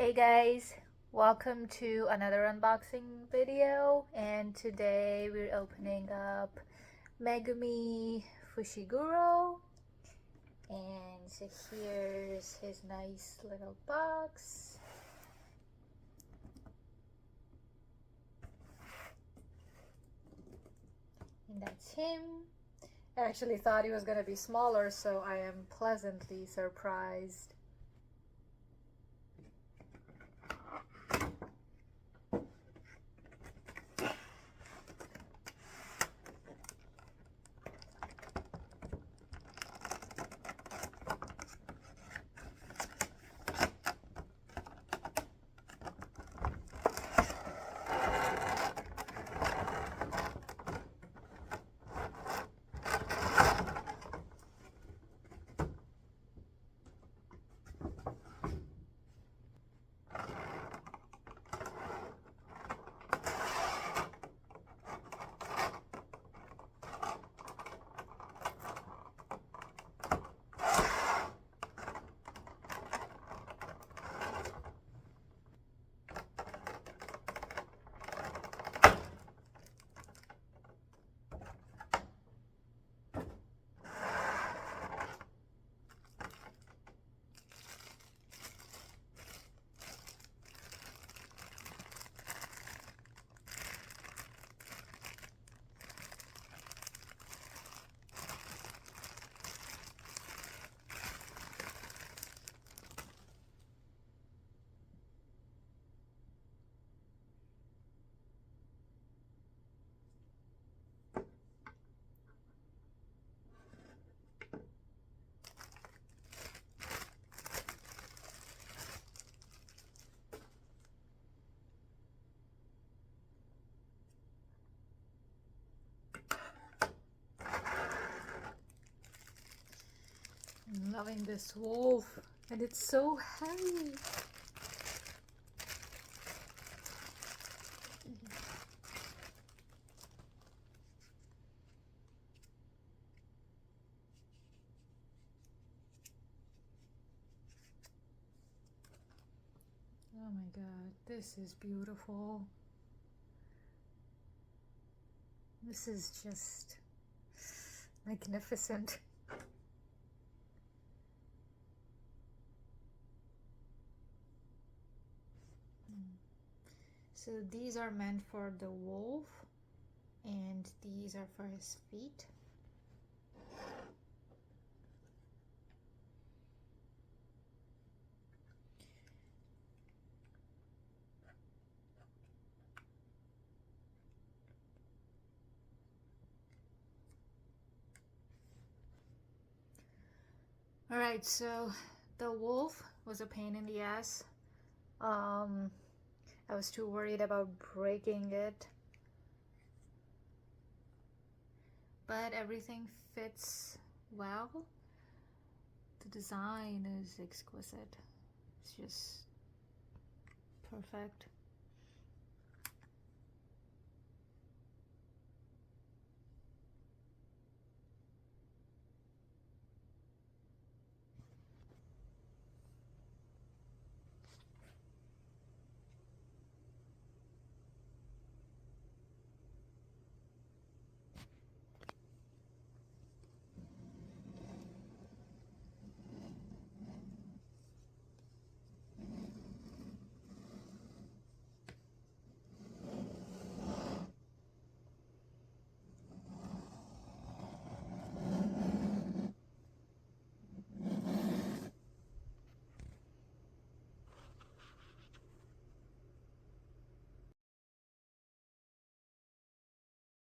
Hey guys, welcome to another unboxing video, and today we're opening up Megumi Fushiguro. And so here's his nice little box. And that's him. I actually thought he was gonna be smaller, so I am pleasantly surprised. I'm loving this wolf, and it's so heavy. Oh my god, this is beautiful. This is just magnificent. So these are meant for the wolf, and these are for his feet. Alright, so the wolf was a pain in the ass. I was too worried about breaking it. But everything fits well. The design is exquisite. It's just perfect.